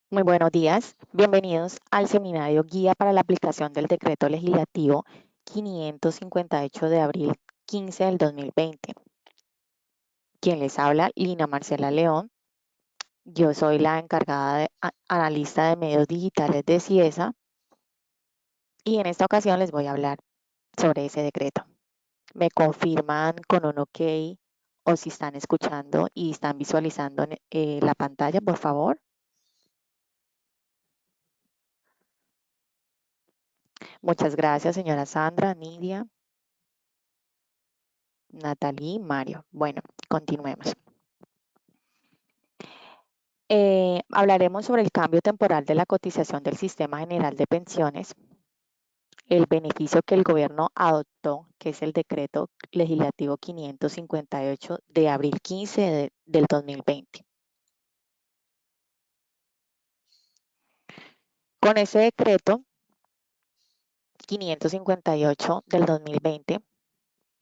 Muy buenos días, bienvenidos al seminario Guía para la aplicación del Decreto Legislativo 558 de abril 15 del 2020. Quien les habla, Lina Marcela León. Yo soy la encargada de analista de medios digitales de CIESA y en esta ocasión les voy a hablar sobre ese decreto. ¿Me confirman con un OK o si están escuchando y están visualizando la pantalla, por favor? Muchas gracias, señora Sandra, Nidia, Natalie, Mario. Bueno, continuemos. Hablaremos sobre el cambio temporal de la cotización del Sistema General de Pensiones, el beneficio que el gobierno adoptó, que es el decreto legislativo 558 de abril 15 del 2020. Con ese decreto 558 del 2020,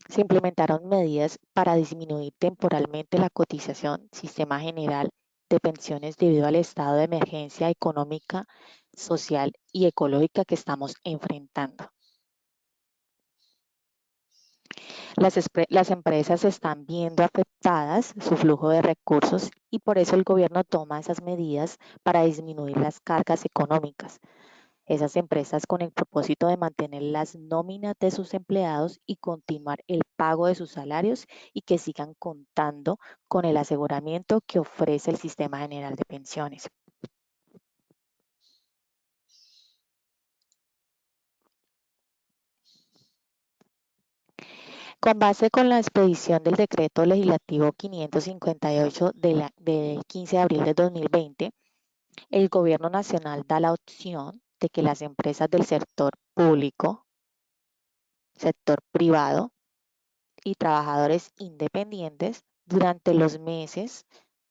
se implementaron medidas para disminuir temporalmente la cotización Sistema General de Pensiones debido al estado de emergencia económica, social y ecológica que estamos enfrentando. Las empresas están viendo afectadas su flujo de recursos y por eso el gobierno toma esas medidas para disminuir las cargas económicas. Esas empresas con el propósito de mantener las nóminas de sus empleados y continuar el pago de sus salarios y que sigan contando con el aseguramiento que ofrece el Sistema General de Pensiones. Con base con la expedición del decreto legislativo 558 del 15 de abril de 2020, el gobierno nacional da la opción de que las empresas del sector público, sector privado y trabajadores independientes durante los meses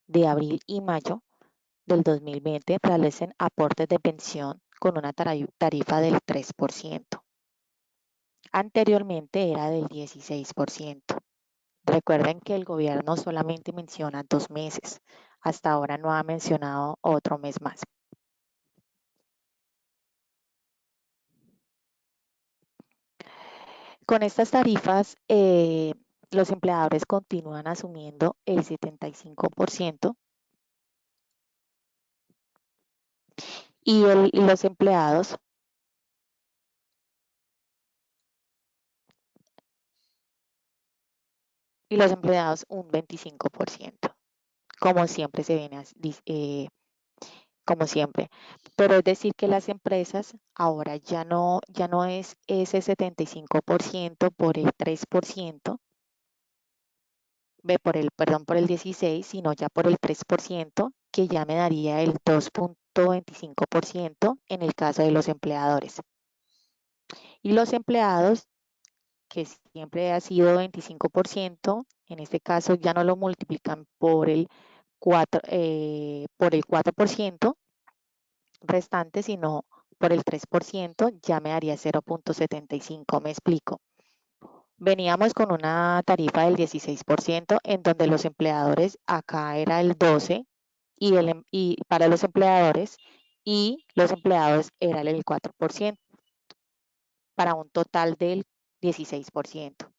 de abril y mayo del 2020 realicen aportes de pensión con una tarifa del 3%. Anteriormente era del 16%. Recuerden que el gobierno solamente menciona 2 meses. Hasta ahora no ha mencionado otro mes más. Con estas tarifas, los empleadores continúan asumiendo el 75% y los empleados un 25%, como siempre se viene, como siempre. Pero es decir que las empresas ahora ya no es ese 75% por el 3%, perdón, por el 16, sino ya por el 3%, que ya me daría el 2.25% en el caso de los empleadores. Y los empleados, que siempre ha sido 25%, en este caso ya no lo multiplican por el 4% restante, sino por el 3%, ya me daría 0.75. Me explico. Veníamos con una tarifa del 16%, en donde los empleadores acá era el 12% y para los empleadores y los empleados era el 4%, para un total del 16%.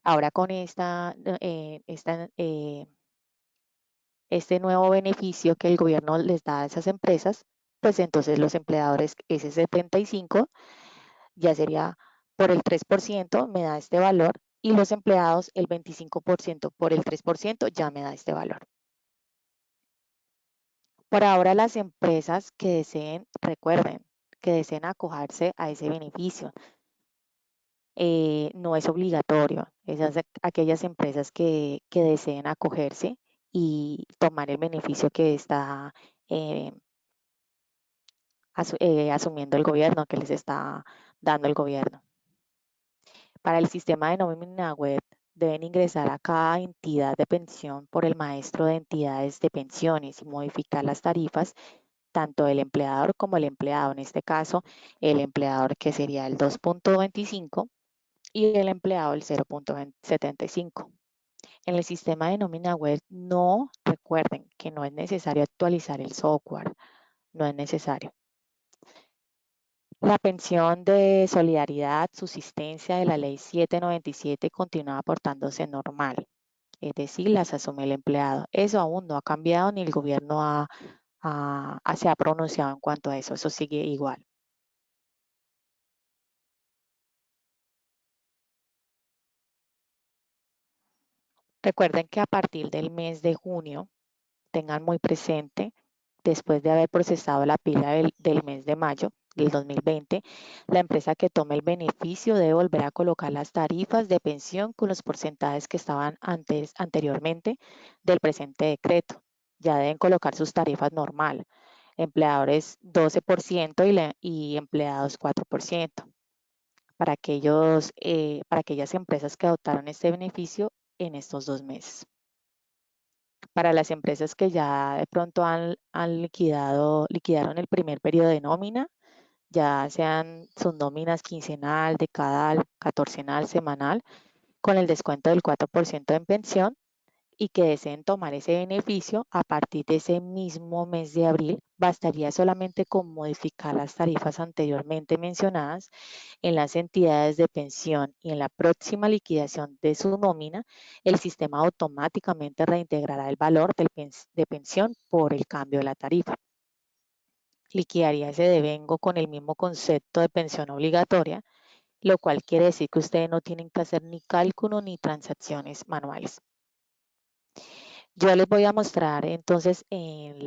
Ahora con este nuevo beneficio que el gobierno les da a esas empresas, pues entonces los empleadores ese 75 ya sería por el 3%, me da este valor, y los empleados el 25% por el 3% ya me da este valor. Por ahora las empresas que deseen, recuerden, que deseen acogerse a ese beneficio, no es obligatorio. Aquellas empresas que deseen acogerse y tomar el beneficio que está eh, asumiendo el gobierno, que les está dando el gobierno. Para el sistema de nómina web deben ingresar a cada entidad de pensión por el maestro de entidades de pensiones y modificar las tarifas tanto del empleador como el empleado. En este caso, el empleador que sería el 2.25 y el empleado el 0.75. En el sistema de nómina web recuerden que no es necesario actualizar el software. no es necesario. La pensión de solidaridad, subsistencia de la ley 797 continúa aportándose normal, es decir, las asume el empleado. Eso aún no ha cambiado ni el gobierno se ha pronunciado en cuanto a eso sigue igual. Recuerden que a partir del mes de junio, tengan muy presente, después de haber procesado la pila del mes de mayo del 2020, la empresa que tome el beneficio debe volver a colocar las tarifas de pensión con los porcentajes que estaban anteriormente del presente decreto. Ya deben colocar sus tarifas normal. Empleadores 12% y empleados 4%. Para aquellas empresas que adoptaron este beneficio en estos 2 meses. Para las empresas que ya de pronto liquidaron el primer periodo de nómina, ya sean sus nóminas quincenal, decadal, catorcenal, semanal, con el descuento del 4% en pensión y que deseen tomar ese beneficio a partir de ese mismo mes de abril, bastaría solamente con modificar las tarifas anteriormente mencionadas en las entidades de pensión y en la próxima liquidación de su nómina, el sistema automáticamente reintegrará el valor de pensión por el cambio de la tarifa. Liquidaría ese devengo con el mismo concepto de pensión obligatoria, lo cual quiere decir que ustedes no tienen que hacer ni cálculo ni transacciones manuales. Yo les voy a mostrar entonces en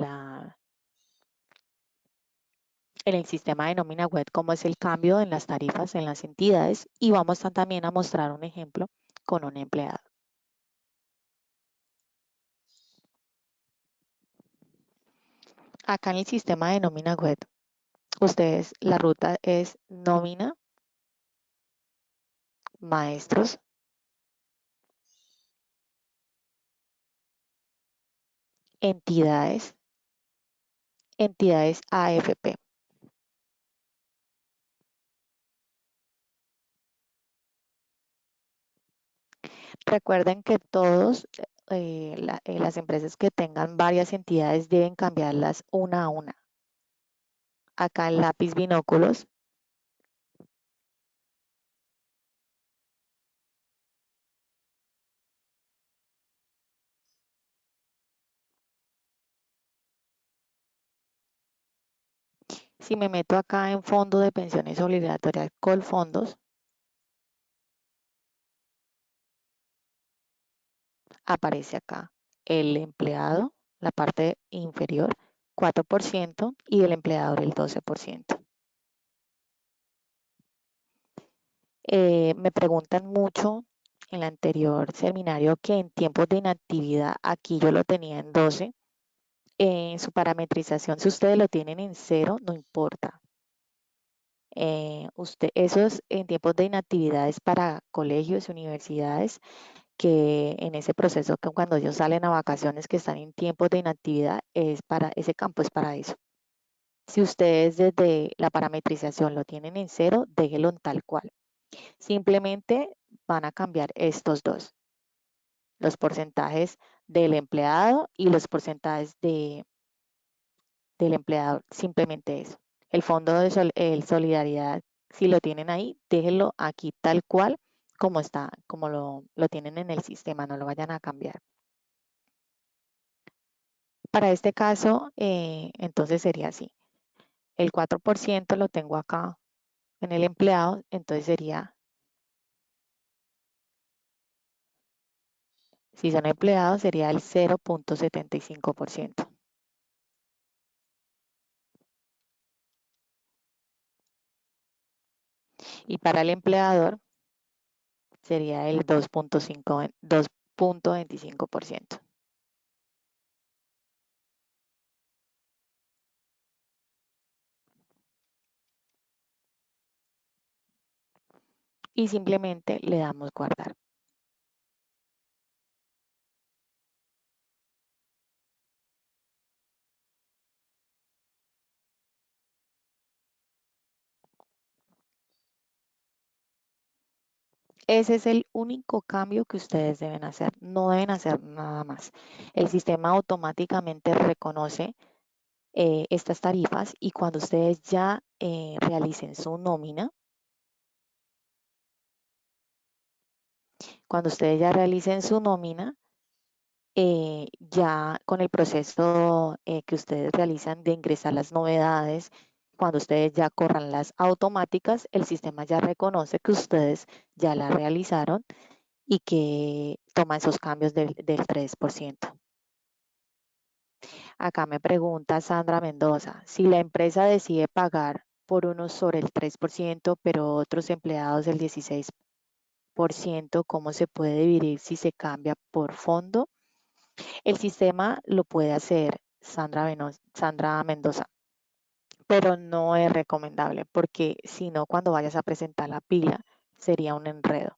el sistema de nómina web cómo es el cambio en las tarifas en las entidades y vamos también a mostrar un ejemplo con un empleado. Acá en el sistema de nómina web, ustedes, la ruta es nómina, maestros, entidades, entidades AFP. Recuerden que las empresas que tengan varias entidades deben cambiarlas una a una. Acá el lápiz binóculos. Si me meto acá en fondo de pensiones obligatorias Colfondos, aparece acá el empleado, la parte inferior, 4% y el empleador el 12%. Me preguntan mucho en el anterior seminario que en tiempos de inactividad, aquí yo lo tenía en 12, en su parametrización, si ustedes lo tienen en 0, no importa. Esos en tiempos de inactividad es para colegios y universidades que en ese proceso, que cuando ellos salen a vacaciones, que están en tiempos de inactividad, ese campo es para eso. Si ustedes desde la parametrización lo tienen en 0, déjenlo en tal cual. Simplemente van a cambiar estos dos, los porcentajes del empleado y los porcentajes del empleador, simplemente eso. El fondo de solidaridad, si lo tienen ahí, déjenlo aquí tal cual como está, como lo tienen en el sistema, no lo vayan a cambiar. Para este caso, entonces sería así. El 4% lo tengo acá en el empleado, entonces sería, si son empleados, sería el 0.75%. Y para el empleador sería el 2.25%. Y simplemente le damos guardar. Ese es el único cambio que ustedes deben hacer. No deben hacer nada más. El sistema automáticamente reconoce estas tarifas y cuando ustedes ya realicen su nómina, cuando ustedes ya realicen su nómina, ya con el proceso que ustedes realizan de ingresar las novedades, cuando ustedes ya corran las automáticas, el sistema ya reconoce que ustedes ya la realizaron y que toma esos cambios del 3%. Acá me pregunta Sandra Mendoza, si la empresa decide pagar por unos sobre el 3%, pero otros empleados el 16%, ¿cómo se puede dividir si se cambia por fondo? El sistema lo puede hacer Sandra Mendoza, pero no es recomendable porque si no, cuando vayas a presentar la pila, sería un enredo.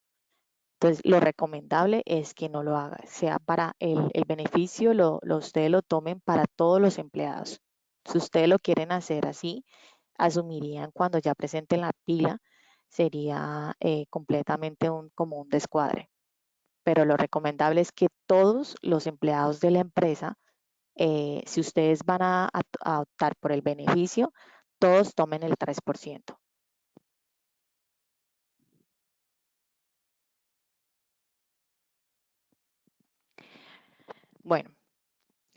Entonces, lo recomendable es que no lo haga, sea para el beneficio, ustedes lo tomen para todos los empleados. Si ustedes lo quieren hacer así, asumirían cuando ya presenten la pila, sería completamente como un descuadre. Pero lo recomendable es que todos los empleados de la empresa, si ustedes van a optar por el beneficio, todos tomen el 3%. Bueno,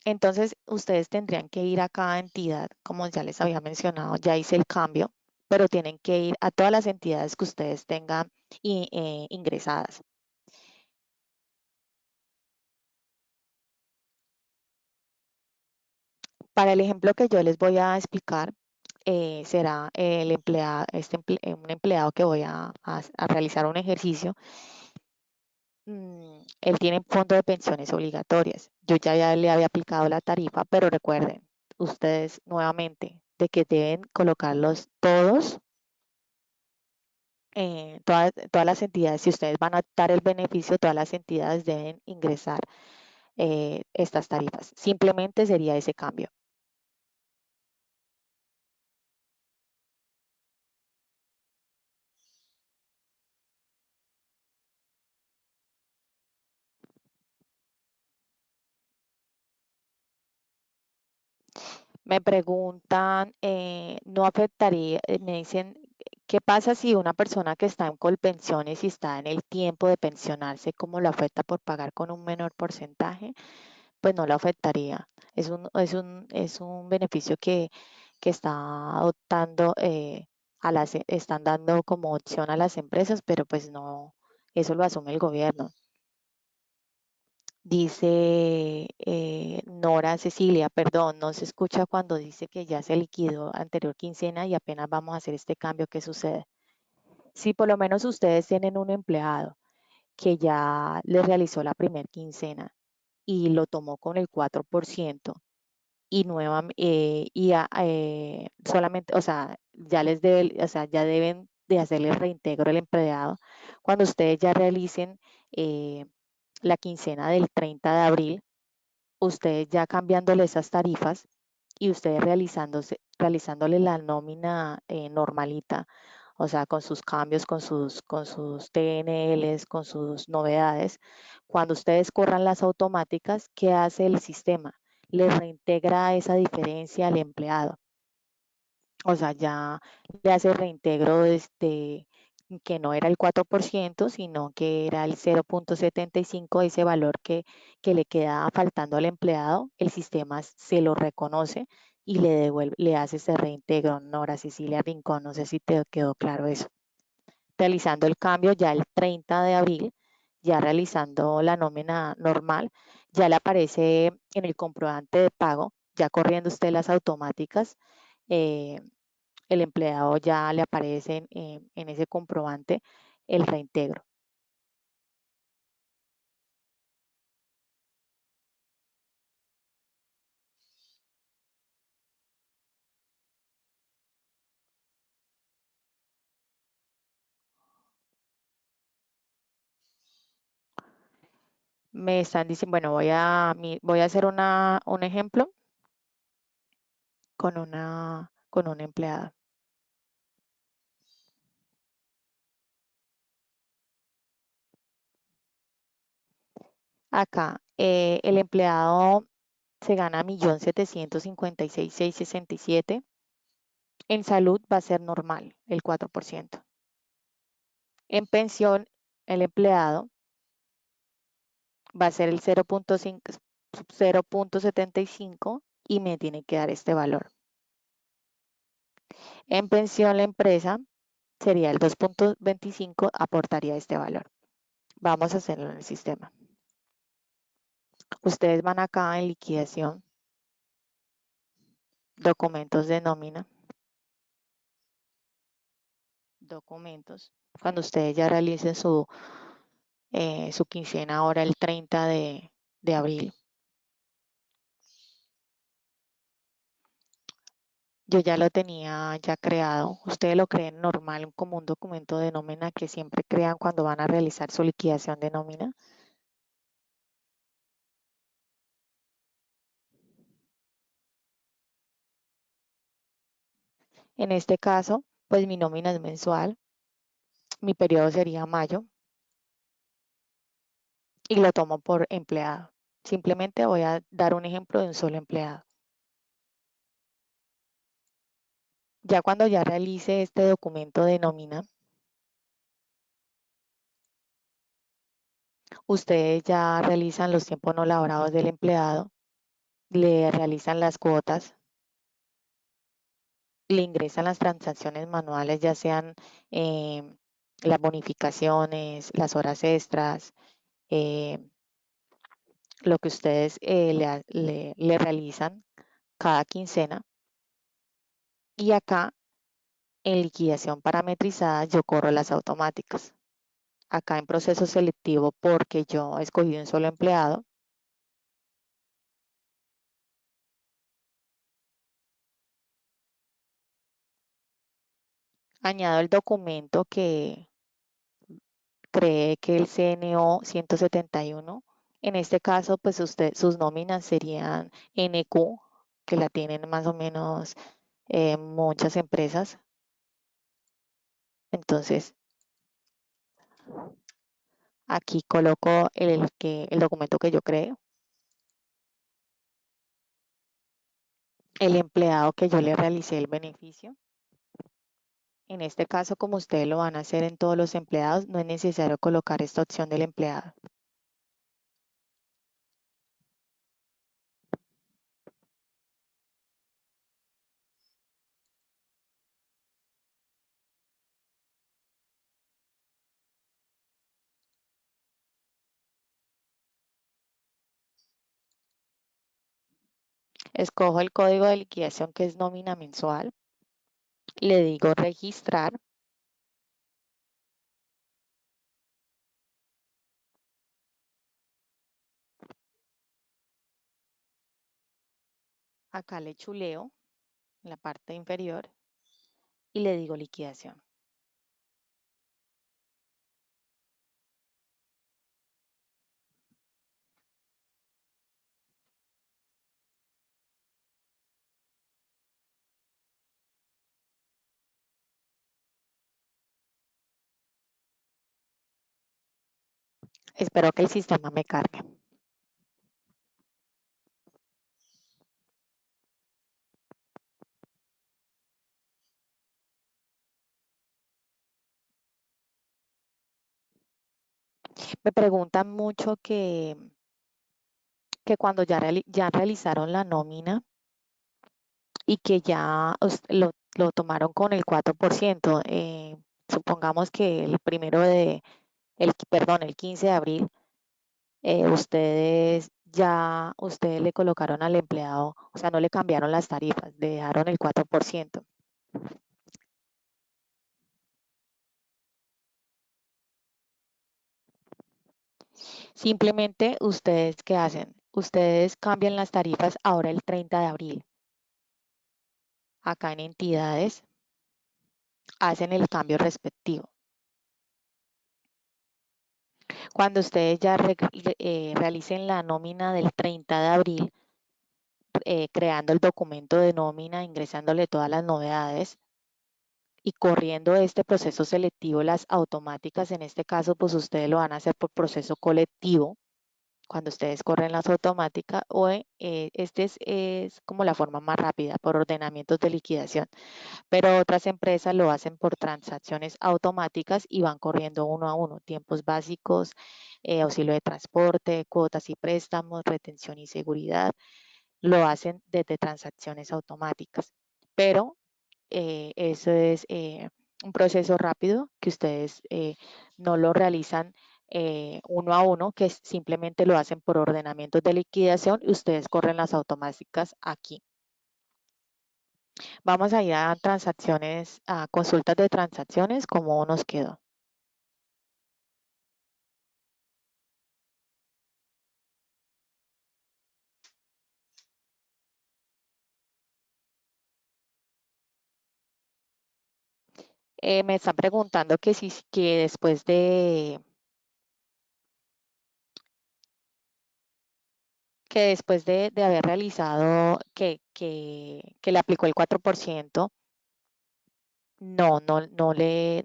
entonces ustedes tendrían que ir a cada entidad, como ya les había mencionado, ya hice el cambio, pero tienen que ir a todas las entidades que ustedes tengan ingresadas. Para el ejemplo que yo les voy a explicar, será el empleado, un empleado que voy a realizar un ejercicio. Él tiene un fondo de pensiones obligatorias. Ya le había aplicado la tarifa, pero recuerden, ustedes nuevamente, de que deben colocarlos todos, todas las entidades, si ustedes van a dar el beneficio, todas las entidades deben ingresar estas tarifas. Simplemente sería ese cambio. Me preguntan, no afectaría, me dicen, ¿qué pasa si una persona que está en Colpensiones y está en el tiempo de pensionarse, cómo lo afecta por pagar con un menor porcentaje? Pues no lo afectaría. Es un beneficio que está adoptando, están dando como opción a las empresas, pero pues no, eso lo asume el gobierno. Dice Nora Cecilia, perdón, no se escucha cuando dice que ya se liquidó anterior quincena y apenas vamos a hacer este cambio. ¿Qué sucede? Si por lo menos ustedes tienen un empleado que ya le realizó la primer quincena y lo tomó con el 4% y solamente, o sea, o sea, ya deben de hacerle el reintegro al empleado cuando ustedes ya realicen eh, la quincena del 30 de abril, ustedes ya cambiándole esas tarifas y ustedes realizándole la nómina normalita, o sea, con sus cambios, con sus TNLs, con sus novedades. Cuando ustedes corran las automáticas, ¿qué hace el sistema? Les reintegra esa diferencia al empleado. O sea, ya le hace reintegro que no era el 4%, sino que era el 0,75, ese valor que le queda faltando al empleado, el sistema se lo reconoce y le devuelve, le hace ese reintegro. Nora Cecilia Rincón, no sé si te quedó claro eso. Realizando el cambio ya el 30 de abril, ya realizando la nómina normal, ya le aparece en el comprobante de pago, ya corriendo usted las automáticas, eh, el empleado ya le aparece en ese comprobante el reintegro. Me están diciendo, bueno, voy a hacer un ejemplo con una empleada. Acá, el empleado se gana 1.756.667. En salud va a ser normal, el 4%. En pensión, el empleado va a ser el 0.75 y me tiene que dar este valor. En pensión, la empresa sería el 2.25, aportaría este valor. Vamos a hacerlo en el sistema. Ustedes van acá en liquidación, documentos de nómina, documentos. Cuando ustedes ya realicen su quincena ahora el 30 de abril. Yo ya lo tenía ya creado. Ustedes lo creen normal como un documento de nómina que siempre crean cuando van a realizar su liquidación de nómina. En este caso, pues mi nómina es mensual. Mi periodo sería mayo y lo tomo por empleado. Simplemente voy a dar un ejemplo de un solo empleado. Ya cuando ya realice este documento de nómina, ustedes ya realizan los tiempos no laborados del empleado, le realizan las cuotas, le ingresan las transacciones manuales, ya sean las bonificaciones, las horas extras, eh, lo que ustedes le realizan cada quincena. Y acá en liquidación parametrizada yo corro las automáticas. Acá en proceso selectivo, porque yo escogí un solo empleado, añado el documento que cree que el CNO 171. En este caso, pues sus nóminas serían NQ, que la tienen más o menos muchas empresas. Entonces, aquí coloco el documento que yo creo, el empleado que yo le realicé el beneficio. En este caso, como ustedes lo van a hacer en todos los empleados, no es necesario colocar esta opción del empleado. Escojo el código de liquidación que es nómina mensual. Le digo registrar. Acá le chuleo en la parte inferior y le digo liquidación. Espero que el sistema me cargue. Me preguntan mucho que cuando ya realizaron la nómina y que ya lo tomaron con el 4%, supongamos que el 15 de abril, ustedes le colocaron al empleado, o sea, no le cambiaron las tarifas, le dejaron el 4%. Simplemente ustedes, ¿qué hacen? Ustedes cambian las tarifas ahora el 30 de abril. Acá en entidades hacen el cambio respectivo. Cuando ustedes ya realicen la nómina del 30 de abril, creando el documento de nómina, ingresándole todas las novedades y corriendo este proceso selectivo, las automáticas, en este caso, pues ustedes lo van a hacer por proceso colectivo. cuando ustedes corren las automáticas, o este es como la forma más rápida, por ordenamientos de liquidación, pero otras empresas lo hacen por transacciones automáticas y van corriendo uno a uno, tiempos básicos, auxilio de transporte, cuotas y préstamos, retención y seguridad, lo hacen desde transacciones automáticas, pero eso es un proceso rápido que ustedes no lo realizan uno a uno, que simplemente lo hacen por ordenamientos de liquidación y ustedes corren las automáticas aquí. Vamos a ir a transacciones, a consultas de transacciones, cómo nos quedó. Me están preguntando que si que después de haber realizado que le aplicó el 4%, no le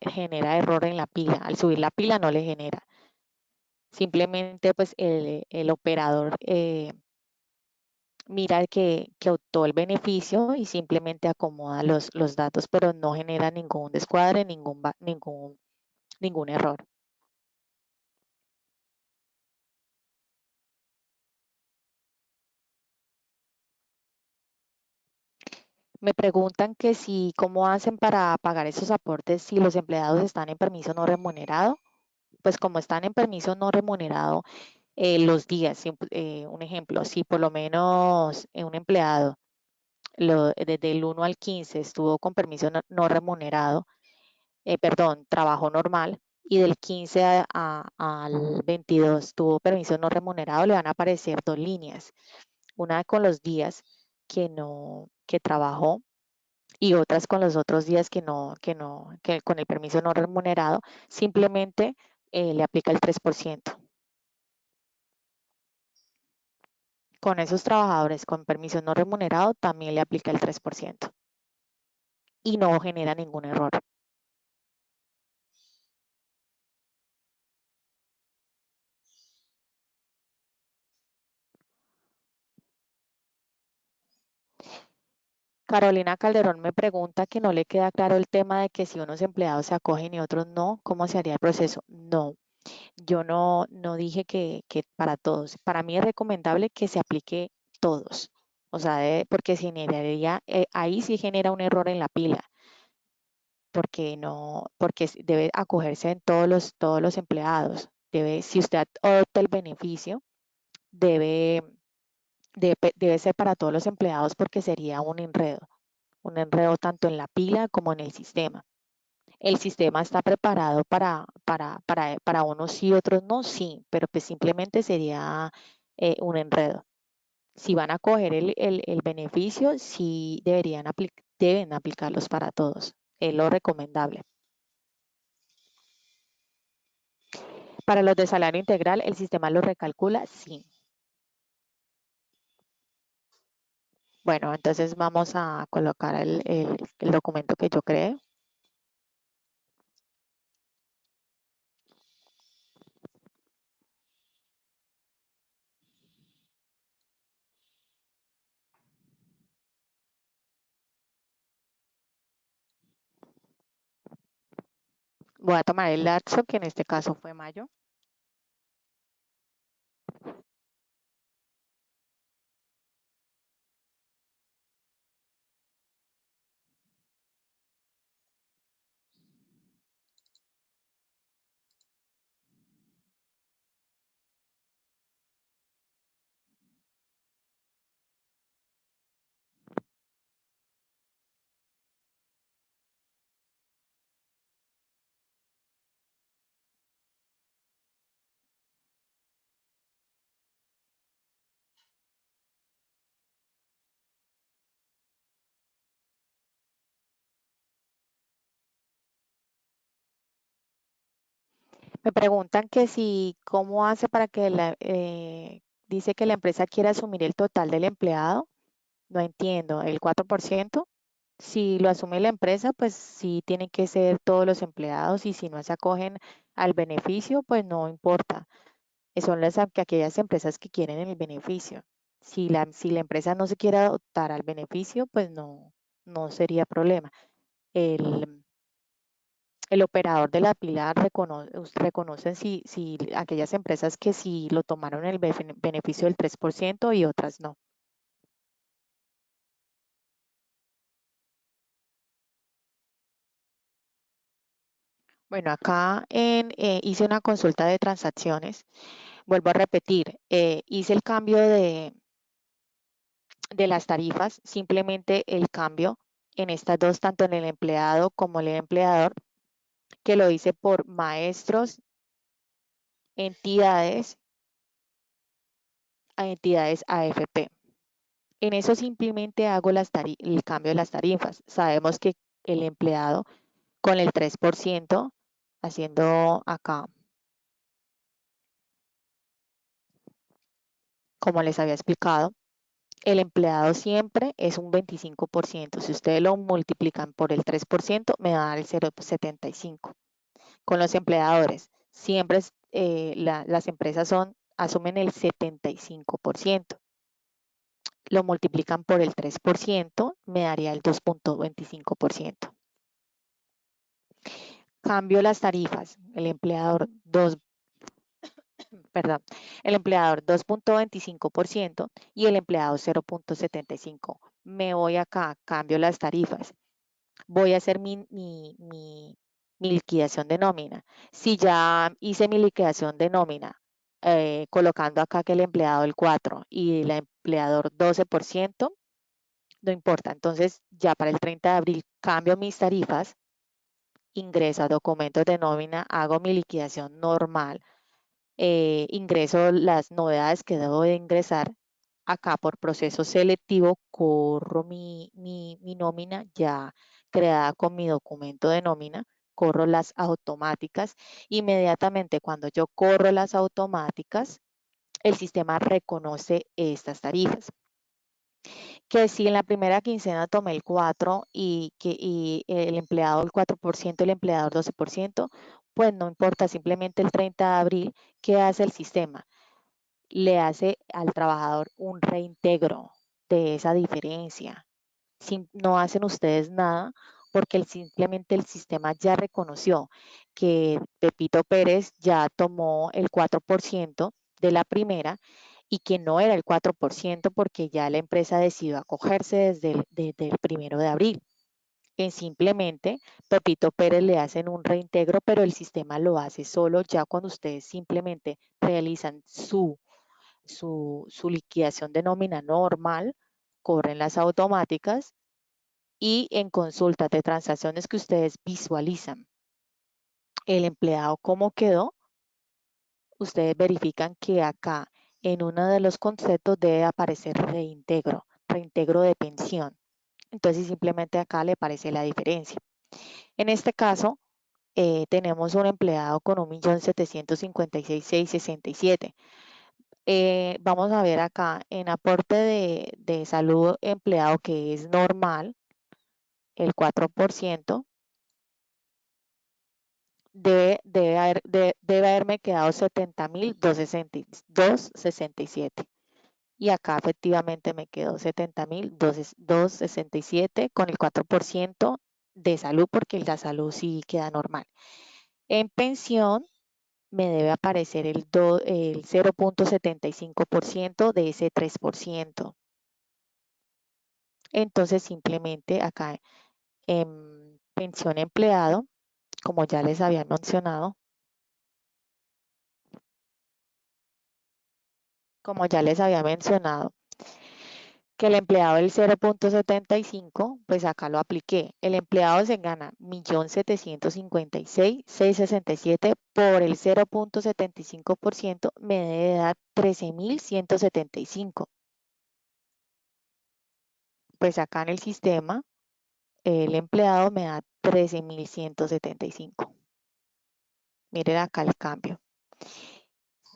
genera error en la pila. Al subir la pila no le genera. Simplemente pues el operador mira que optó el beneficio y simplemente acomoda los datos, pero no genera ningún descuadre, ningún error. Me preguntan que si, ¿cómo hacen para pagar esos aportes si los empleados están en permiso no remunerado? Pues como están en permiso no remunerado, los días, un ejemplo, si por lo menos un empleado desde el 1 al 15 estuvo con permiso no remunerado, perdón, trabajo normal, y del 15 al 22 tuvo permiso no remunerado, le van a aparecer dos líneas, una con los días que trabajó y otras con los otros días que con el permiso no remunerado, simplemente le aplica el 3%. Con esos trabajadores con permiso no remunerado también le aplica el 3% y no genera ningún error. Carolina Calderón me pregunta que no le queda claro el tema de que si unos empleados se acogen y otros no, ¿cómo se haría el proceso? No, yo no dije que para todos. Para mí es recomendable que se aplique todos. O sea, porque si generaría, ahí sí genera un error en la pila, porque no, porque debe acogerse en todos los empleados. Si usted adopta el beneficio, debe, debe ser para todos los empleados porque sería un enredo tanto en la pila como en el sistema. El sistema está preparado para unos sí, otros no, sí, pero pues simplemente sería un enredo. Si van a coger el beneficio, sí deben aplicarlos para todos. Es lo recomendable. Para los de salario integral, ¿el sistema lo recalcula? Sí. Bueno, entonces vamos a colocar el documento que yo creé. Voy a tomar el lapso, que en este caso fue mayo. Me preguntan que si, ¿cómo hace para que dice que la empresa quiere asumir el total del empleado? No entiendo, ¿el 4%? Si lo asume la empresa, pues sí tienen que ser todos los empleados y si no se acogen al beneficio, pues no importa. Son aquellas empresas que quieren el beneficio. Si la empresa no se quiere adoptar al beneficio, pues no sería problema. El, el operador de la pila reconocen si aquellas empresas que sí lo tomaron el beneficio del 3% y otras no. Bueno, acá hice una consulta de transacciones. Vuelvo a repetir, hice el cambio de las tarifas, simplemente el cambio en estas dos, tanto en el empleado como el empleador, que lo hice por maestros, entidades, a entidades AFP. En eso simplemente hago el cambio de las tarifas. Sabemos que el empleado con el 3%, haciendo acá, como les había explicado, el empleado siempre es un 25%. Si ustedes lo multiplican por el 3%, me da el 0,75. Con los empleadores, siempre las empresas asumen el 75%. Lo multiplican por el 3%, me daría el 2,25%. Cambio las tarifas. Perdón, el empleador 2,25% y el empleado 0,75%. Me voy acá, cambio las tarifas. Voy a hacer mi liquidación de nómina. Si ya hice mi liquidación de nómina, colocando acá que el empleado el 4% y el empleador 12%, no importa. Entonces, ya para el 30 de abril cambio mis tarifas, ingreso a documentos de nómina, hago mi liquidación normal, ingreso las novedades que debo de ingresar. Acá por proceso selectivo corro mi nómina ya creada con mi documento de nómina, corro las automáticas. Inmediatamente cuando yo corro las automáticas, el sistema reconoce estas tarifas. Que si en la primera quincena tomé el 4 y el empleado el 4%, el empleador 12%, pues no importa, simplemente el 30 de abril, ¿qué hace el sistema? Le hace al trabajador un reintegro de esa diferencia. No hacen ustedes nada porque simplemente el sistema ya reconoció que Pepito Pérez ya tomó el 4% de la primera y que no era el 4% porque ya la empresa decidió acogerse desde el 1 de abril. Simplemente Pepito Pérez le hacen un reintegro, pero el sistema lo hace solo ya cuando ustedes simplemente realizan su liquidación de nómina normal, corren las automáticas y en consultas de transacciones que ustedes visualizan el empleado cómo quedó, ustedes verifican que acá en uno de los conceptos debe aparecer reintegro de pensión. Entonces simplemente acá le aparece la diferencia. En este caso, tenemos un empleado con 1.756.667. Vamos a ver acá en aporte de salud empleado que es normal, el 4%, debe haberme quedado 70.267. Y acá efectivamente me quedó 70.267 con el 4% de salud, porque la salud sí queda normal. En pensión me debe aparecer el 0,75% de ese 3%. Entonces simplemente acá en pensión empleado, como ya les había mencionado, que el empleado del 0,75, pues acá lo apliqué. El empleado se gana 1.756.667 por el 0,75%, me debe dar 13.175. Pues acá en el sistema, el empleado me da 13.175. Miren acá el cambio.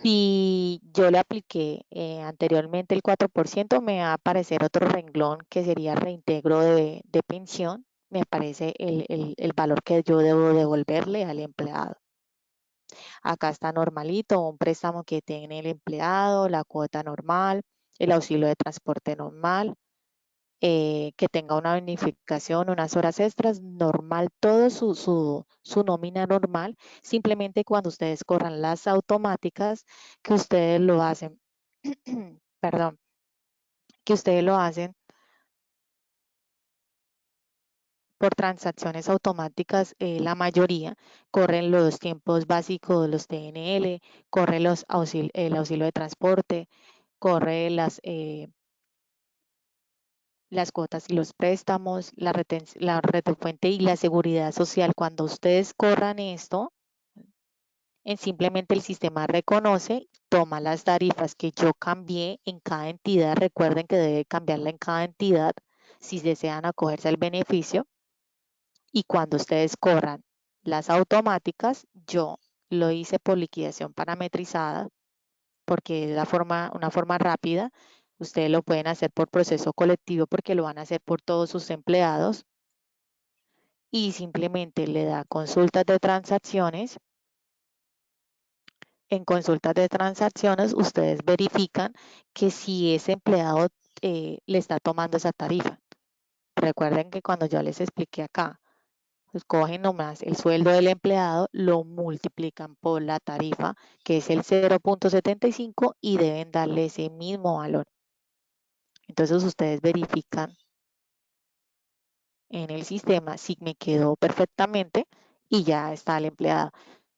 Si yo le apliqué anteriormente el 4%, me va a aparecer otro renglón que sería reintegro de pensión. Me aparece el valor que yo debo devolverle al empleado. Acá está normalito, un préstamo que tiene el empleado, la cuota normal, el auxilio de transporte normal, que tenga una bonificación, unas horas extras, normal, todo su nómina normal. Simplemente cuando ustedes corran las automáticas, que ustedes lo hacen, perdón, que ustedes lo hacen por transacciones automáticas, la mayoría corren los tiempos básicos, los TNL, corre el auxilio de transporte, corre las cuotas y los préstamos, la red de fuente y la seguridad social. Cuando ustedes corran esto, simplemente el sistema reconoce, toma las tarifas que yo cambié en cada entidad. Recuerden que debe cambiarla en cada entidad si desean acogerse al beneficio. Y cuando ustedes corran las automáticas, yo lo hice por liquidación parametrizada, porque es una forma rápida. Ustedes lo pueden hacer por proceso colectivo porque lo van a hacer por todos sus empleados y simplemente le da consultas de transacciones. En consultas de transacciones, ustedes verifican que si ese empleado le está tomando esa tarifa. Recuerden que cuando yo les expliqué acá, pues cogen nomás el sueldo del empleado, lo multiplican por la tarifa, que es el 0.75 y deben darle ese mismo valor. Entonces ustedes verifican en el sistema si me quedó perfectamente y ya está el empleado.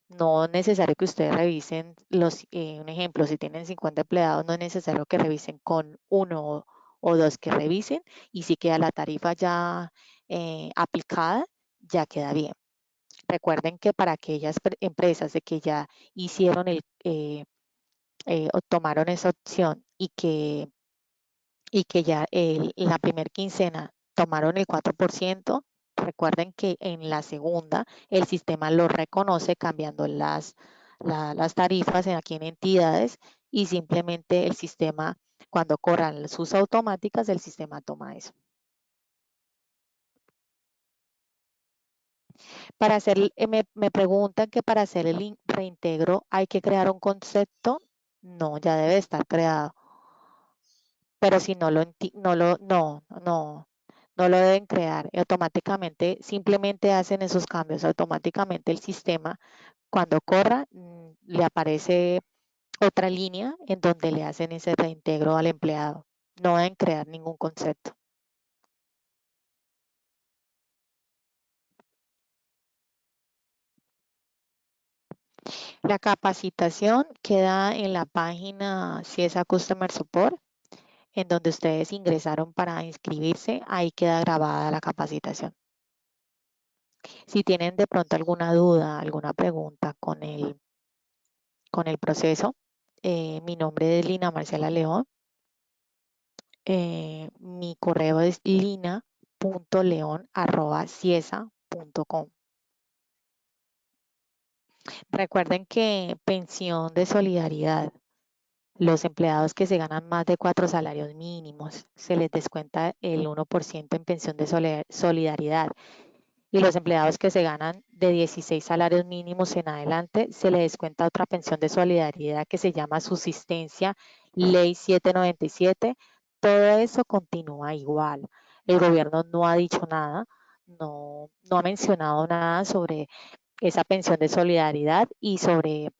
No es necesario que ustedes revisen un ejemplo, si tienen 50 empleados, no es necesario que revisen con uno o dos que revisen y si queda la tarifa ya aplicada, ya queda bien. Recuerden que para aquellas empresas de que ya hicieron o tomaron esa opción y que ya la primer quincena tomaron el 4%, recuerden que en la segunda el sistema lo reconoce cambiando las tarifas aquí en entidades y simplemente el sistema, cuando corran sus automáticas, el sistema toma eso. Para hacer, me preguntan que para hacer el reintegro hay que crear un concepto. No, ya debe estar creado. Pero si no lo, no lo deben crear. Automáticamente, simplemente hacen esos cambios. Automáticamente el sistema, cuando corra, le aparece otra línea en donde le hacen ese reintegro al empleado. No deben crear ningún concepto. La capacitación queda en la página CIESA Customer Support, en donde ustedes ingresaron para inscribirse, ahí queda grabada la capacitación. Si tienen de pronto alguna duda, alguna pregunta con el proceso, mi nombre es Lina Marcela León. Mi correo es lina.leon@ciesa.com. Recuerden que pensión de solidaridad, los empleados que se ganan más de 4 salarios mínimos, se les descuenta el 1% en pensión de solidaridad. Y los empleados que se ganan de 16 salarios mínimos en adelante, se les descuenta otra pensión de solidaridad que se llama subsistencia, ley 797. Todo eso continúa igual. El gobierno no ha dicho nada, no ha mencionado nada sobre esa pensión de solidaridad y sobre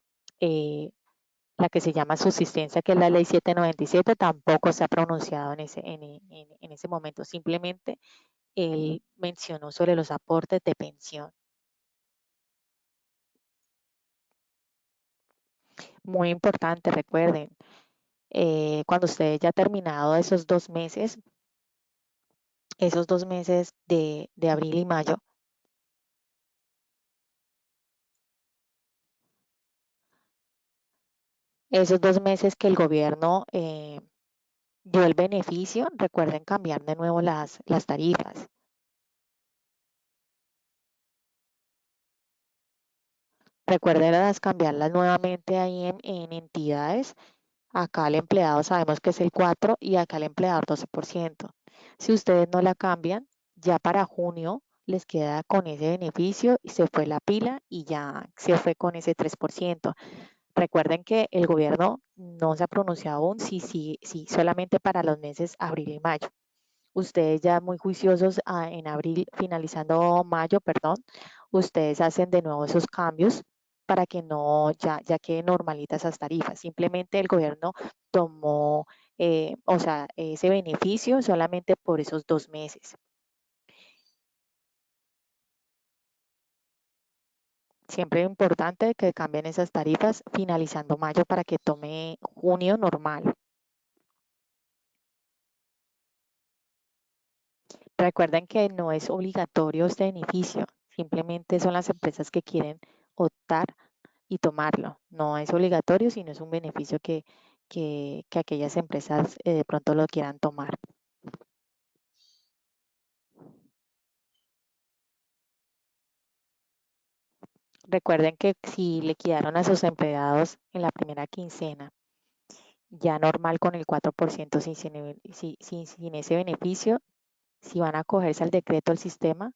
la que se llama subsistencia, que es la ley 797, tampoco se ha pronunciado en ese momento. Simplemente él mencionó sobre los aportes de pensión. Muy importante, recuerden, cuando ustedes ya terminado esos 2 meses de abril y mayo, esos 2 meses que el gobierno dio el beneficio, recuerden cambiar de nuevo las tarifas. Recuerden cambiarlas nuevamente ahí en entidades. Acá el empleado sabemos que es el 4 y acá el empleador 12%. Si ustedes no la cambian, ya para junio les queda con ese beneficio y se fue la pila y ya se fue con ese 3%. Recuerden que el gobierno no se ha pronunciado aún si solamente para los meses abril y mayo. Ustedes ya muy juiciosos en abril, finalizando mayo, perdón, ustedes hacen de nuevo esos cambios para que no, ya queden normalitas esas tarifas. Simplemente el gobierno tomó, o sea, ese beneficio solamente por esos 2 meses. Siempre es importante que cambien esas tarifas finalizando mayo para que tome junio normal. Recuerden que no es obligatorio este beneficio, simplemente son las empresas que quieren optar y tomarlo. No es obligatorio, sino es un beneficio que aquellas empresas de pronto lo quieran tomar. Recuerden que si liquidaron a sus empleados en la primera quincena, ya normal con el 4% sin ese beneficio, si van a acogerse al decreto del sistema,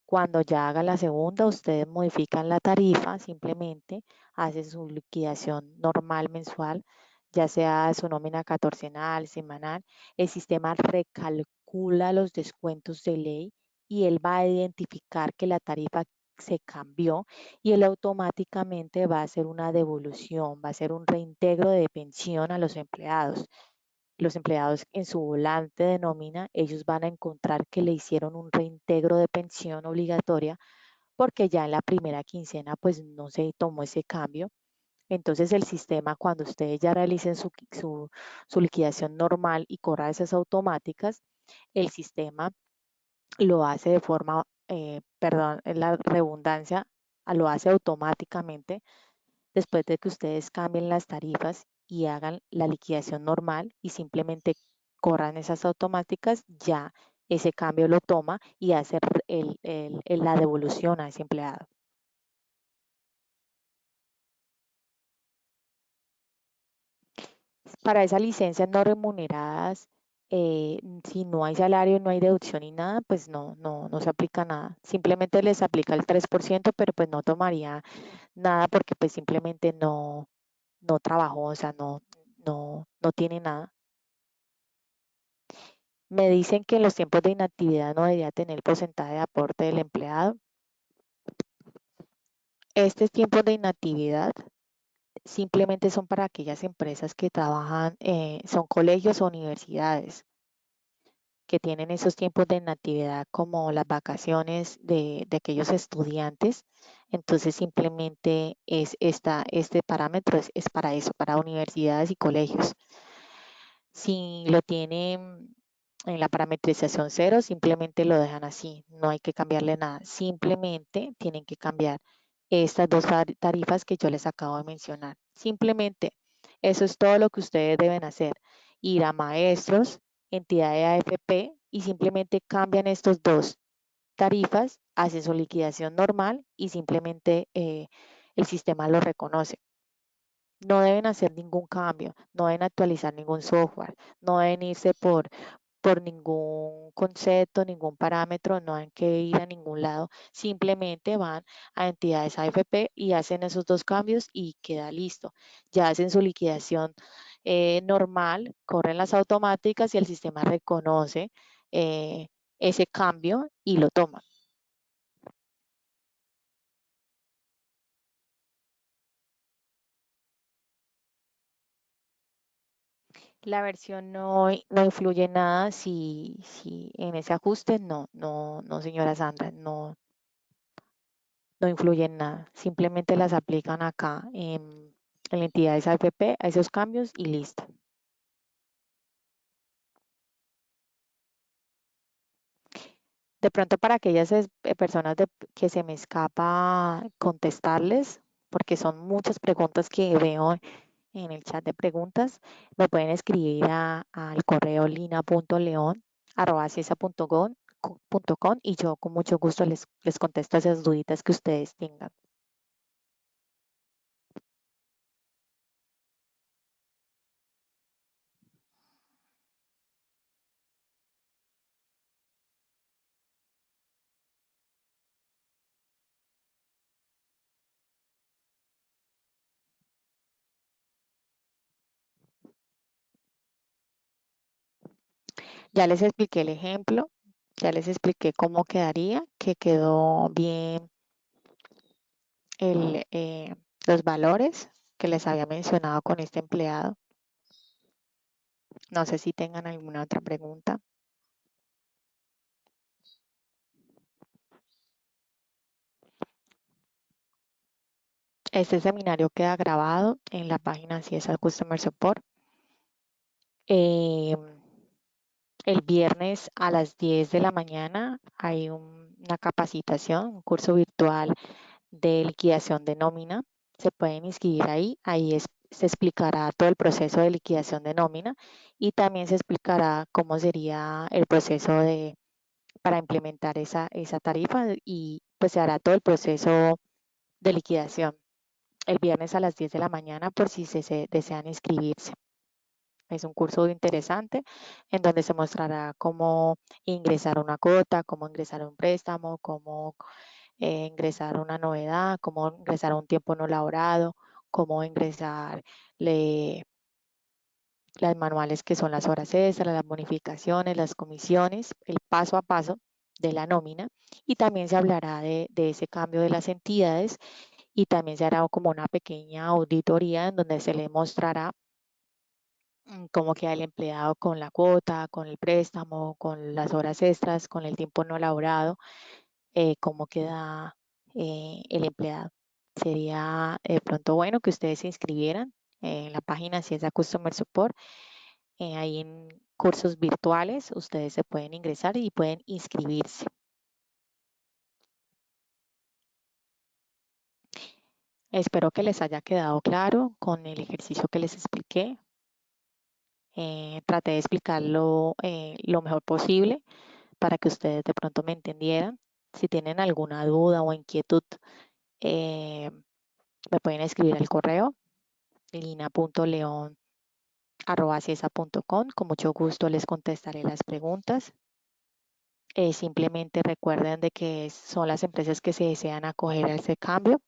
cuando ya haga la segunda, ustedes modifican la tarifa, simplemente hacen su liquidación normal mensual, ya sea su nómina catorcenal, semanal. El sistema recalcula los descuentos de ley y él va a identificar que la tarifa se cambió y él automáticamente va a hacer una devolución, va a hacer un reintegro de pensión a los empleados en su volante de nómina, ellos van a encontrar que le hicieron un reintegro de pensión obligatoria porque ya en la primera quincena pues no se tomó ese cambio. Entonces el sistema, cuando ustedes ya realicen su liquidación normal y corra esas automáticas, el sistema lo hace de forma, perdón, la redundancia, lo hace automáticamente después de que ustedes cambien las tarifas y hagan la liquidación normal y simplemente corran esas automáticas, ya ese cambio lo toma y hace la devolución a ese empleado. Para esas licencias no remuneradas, si no hay salario, no hay deducción ni nada, pues no se aplica nada. Simplemente les aplica el 3%, pero pues no tomaría nada porque pues simplemente no trabajó, o sea, no tiene nada. Me dicen que en los tiempos de inactividad no debería tener el porcentaje de aporte del empleado. Estos tiempos de inactividad simplemente son para aquellas empresas que trabajan, son colegios o universidades que tienen esos tiempos de inactividad como las vacaciones de aquellos estudiantes. Entonces simplemente este parámetro es para eso, para universidades y colegios. Si lo tienen en la parametrización cero, simplemente lo dejan así, no hay que cambiarle nada. Simplemente tienen que cambiar estas dos tarifas que yo les acabo de mencionar. Simplemente eso es todo lo que ustedes deben hacer. Ir a maestros, entidad de AFP y simplemente cambian estos dos tarifas, hacen su liquidación normal y simplemente el sistema lo reconoce. No deben hacer ningún cambio, no deben actualizar ningún software, no deben irse por ningún concepto, ningún parámetro, no hay que ir a ningún lado, simplemente van a entidades AFP y hacen esos dos cambios y queda listo. Ya hacen su liquidación normal, corren las automáticas y el sistema reconoce eh, ese cambio y lo toma. La versión no influye en nada si en ese ajuste, no, señora Sandra, no influye en nada. Simplemente las aplican acá en entidades AFP a esos cambios y listo. De pronto para aquellas personas que se me escapa contestarles, porque son muchas preguntas que veo en el chat de preguntas, me pueden escribir al correo lina.leon@cesa.com, y yo con mucho gusto les contesto esas duditas que ustedes tengan. Ya les expliqué el ejemplo, ya les expliqué cómo quedaría, que quedó bien los valores que les había mencionado con este empleado. No sé si tengan alguna otra pregunta. Este seminario queda grabado en la página CSA Customer Support. Eh, el viernes a las 10 de la mañana hay una capacitación, un curso virtual de liquidación de nómina. Se pueden inscribir ahí. Se explicará todo el proceso de liquidación de nómina y también se explicará cómo sería el proceso para implementar esa tarifa y pues se hará todo el proceso de liquidación el viernes a las 10 de la mañana por si se desean inscribirse. Es un curso interesante en donde se mostrará cómo ingresar una cuota, cómo ingresar un préstamo, cómo ingresar una novedad, cómo ingresar un tiempo no laborado, cómo ingresar las manuales que son las horas extras, las bonificaciones, las comisiones, el paso a paso de la nómina y también se hablará de ese cambio de las entidades y también se hará como una pequeña auditoría en donde se le mostrará cómo queda el empleado con la cuota, con el préstamo, con las horas extras, con el tiempo no laborado, cómo queda el empleado. Sería de pronto bueno que ustedes se inscribieran en la página Ciesa Customer Support. Ahí en cursos virtuales ustedes se pueden ingresar y pueden inscribirse. Espero que les haya quedado claro con el ejercicio que les expliqué. Traté de explicarlo lo mejor posible para que ustedes de pronto me entendieran. Si tienen alguna duda o inquietud, eh, me pueden escribir al correo lina.leon@ciesa.com. Con mucho gusto les contestaré las preguntas. Simplemente recuerden de que son las empresas que se desean acoger a ese cambio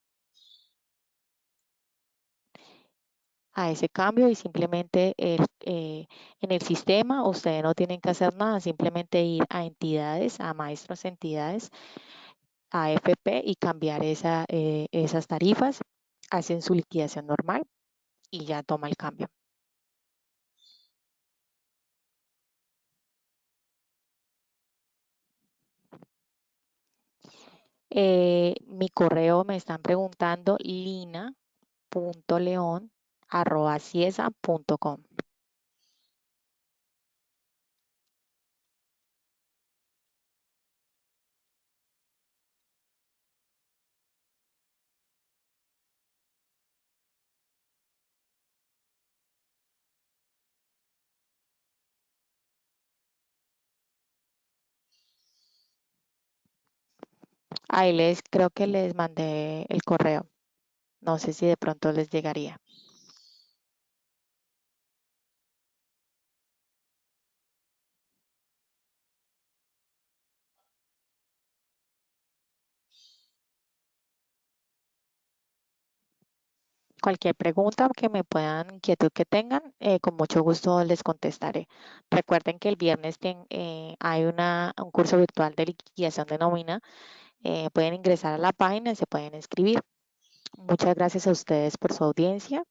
y simplemente en el sistema ustedes no tienen que hacer nada, simplemente ir a entidades, a maestros entidades, a AFP y cambiar esas tarifas, hacen su liquidación normal y ya toma el cambio. Mi correo me están preguntando lina.leon@ciesa.com. Ahí creo que les mandé el correo. No sé si de pronto les llegaría. Cualquier pregunta que me puedan, inquietud que tengan, con mucho gusto les contestaré. Recuerden que el viernes hay un curso virtual de liquidación de nómina. Pueden ingresar a la página y se pueden inscribir. Muchas gracias a ustedes por su audiencia.